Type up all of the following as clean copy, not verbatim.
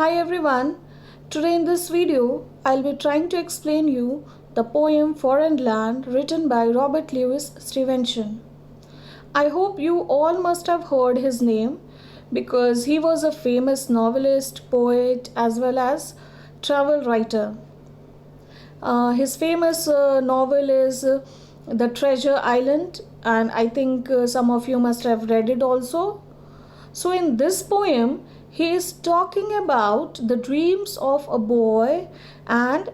Hi everyone. Today in this video, I'll be trying to explain you the poem Foreign Land written by Robert Louis Stevenson. I hope you all must have heard his name because he was a famous novelist, poet as well as travel writer. His famous novel is The Treasure Island, and I think some of you must have read it also. So, in this poem, he is talking about the dreams of a boy, and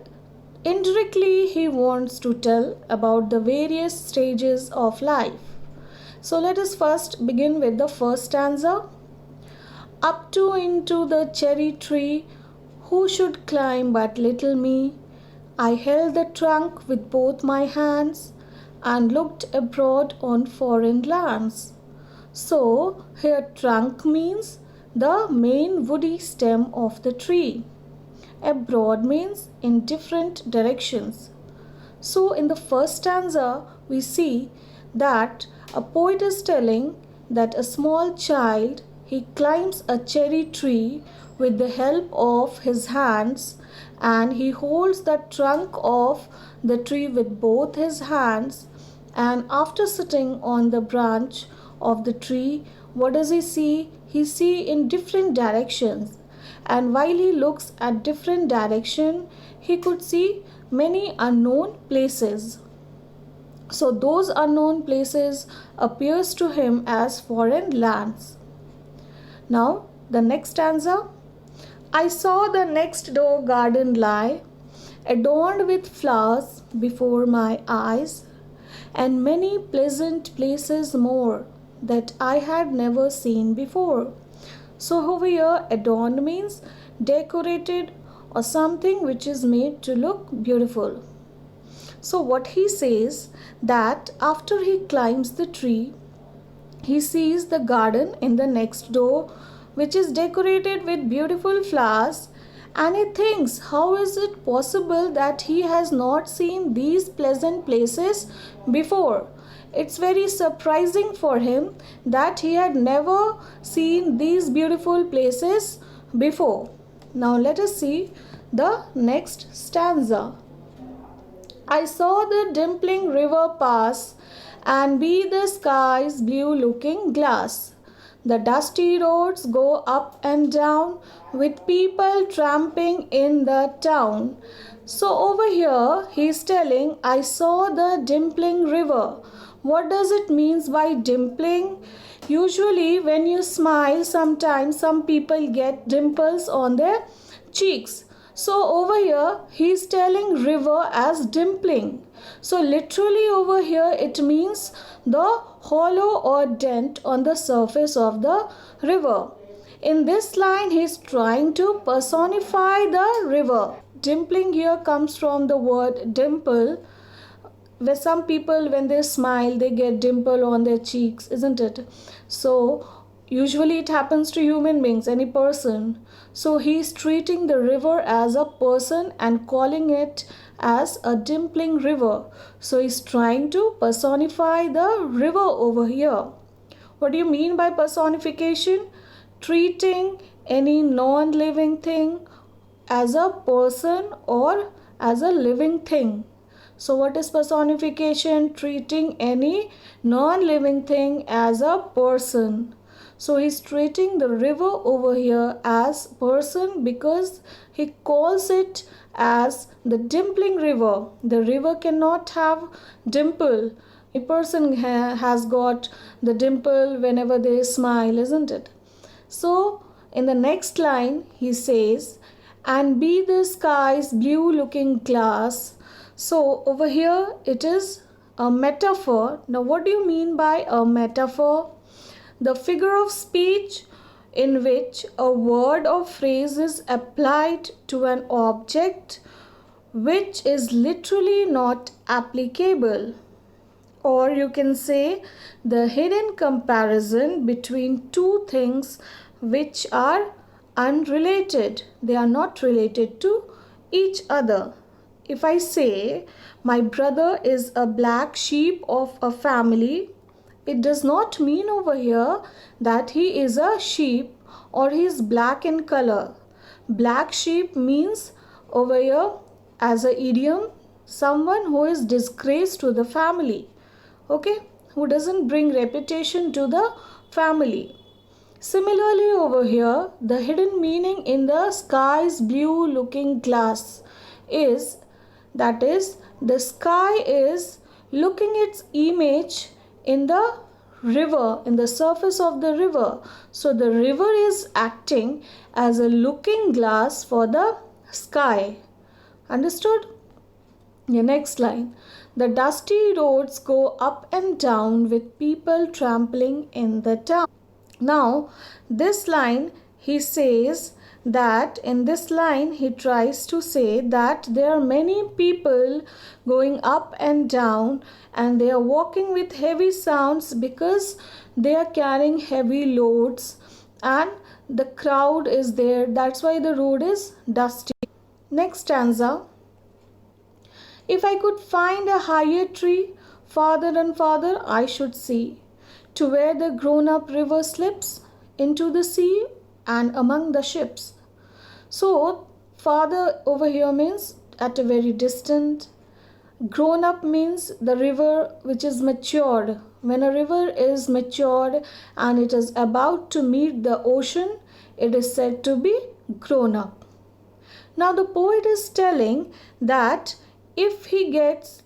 indirectly, he wants to tell about the various stages of life. So, let us first begin with the first stanza. Up to into the cherry tree, who should climb but little me? I held the trunk with both my hands and looked abroad on foreign lands. So, here trunk means the main woody stem of the tree. Abroad means in different directions. So, in the first stanza, we see that a poet is telling that a small child he climbs a cherry tree with the help of his hands, and he holds the trunk of the tree with both his hands, and after sitting on the branch of the tree, what does he see? He see in different directions, and while he looks at different direction, he could see many unknown places. So those unknown places appears to him as foreign lands. Now the next stanza. I saw the next door garden lie, adorned with flowers before my eyes, and many pleasant places more that I had never seen before. So over here, adorned means decorated or something which is made to look beautiful. So what he says that after he climbs the tree, he sees the garden in the next door which is decorated with beautiful flowers, and he thinks how is it possible that he has not seen these pleasant places before. It's very surprising for him that he had never seen these beautiful places before. Now let us see the next stanza. I saw the dimpling river pass and be the sky's blue looking glass. The dusty roads go up and down with people tramping in the town. So over here he is telling I saw the dimpling river. What does it means by dimpling? Usually when you smile, sometimes some people get dimples on their cheeks. So over here he is telling river as dimpling. So literally over here it means the hollow or dent on the surface of the river. In this line he is trying to personify the river. Dimpling here comes from the word dimple, where some people when they smile they get dimple on their cheeks, isn't it? So usually it happens to human beings, any person. So he is treating the river as a person and calling it as a dimpling river. So he's trying to personify the river over here. What do you mean by personification? Treating any non-living thing as a person or as a living thing. So what is personification? Treating any non-living thing as a person. So he's treating the river over here as person because he calls it as the dimpling river. The river cannot have dimple. A person has got the dimple whenever they smile, isn't it? So in the next line he says, and be the sky's blue looking glass. So over here it is a metaphor. Now what do you mean by a metaphor? The figure of speech in which a word or phrase is applied to an object which is literally not applicable. Or you can say the hidden comparison between two things which are unrelated. They are not related to each other. If I say my brother is a black sheep of a family, it does not mean over here that he is a sheep or he is black in color. Black sheep means over here as a idiom someone who is disgrace to the family, okay, who doesn't bring reputation to the family. Similarly over here, the hidden meaning in the sky's blue looking glass is, that is, the sky is looking its image in the river, in the surface of the river. So the river is acting as a looking glass for the sky. Understood? The next line. The dusty roads go up and down with people trampling in the town. Now, this line he says that in this line he tries to say that there are many people going up and down and they are walking with heavy sounds because they are carrying heavy loads and the crowd is there. That's why the road is dusty. Next stanza. If I could find a higher tree, farther and farther I should see, to where the grown-up river slips into the sea and among the ships. So, farther over here means at a very distant. Grown up means the river which is matured. When a river is matured and it is about to meet the ocean, it is said to be grown up. Now, the poet is telling that if he gets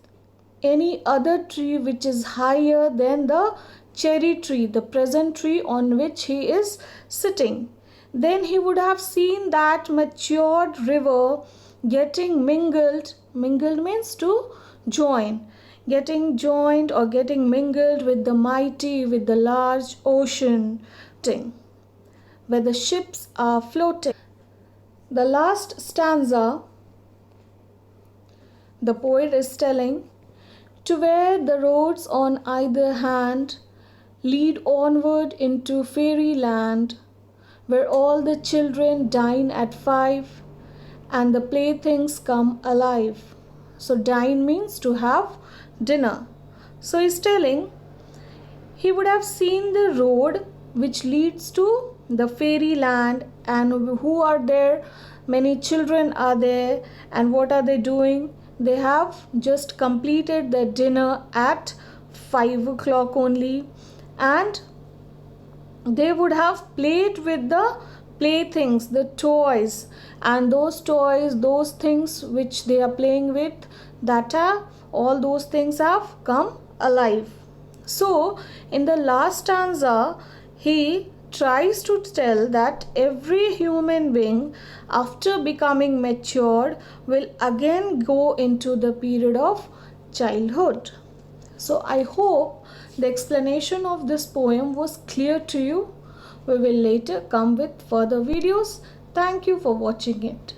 any other tree which is higher than the cherry tree, the present tree on which he is sitting, then he would have seen that matured river getting mingled. Mingled means to join. Getting joined or getting mingled with the mighty, with the large ocean, where the ships are floating. The last stanza, the poet is telling, to where the roads on either hand lead onward into fairyland, where all the children dine at 5 and the playthings come alive. So dine means to have dinner. So he's telling he would have seen the road which leads to the fairyland, and who are there? Many children are there, and what are they doing? They have just completed their dinner at 5 o'clock only, and they would have played with the playthings, the toys, and those toys, those things which they are playing with, that are all those things have come alive. So in the last stanza he tries to tell that every human being after becoming matured will again go into the period of childhood. So I hope the explanation of this poem was clear to you. We will later come with further videos. Thank you for watching it.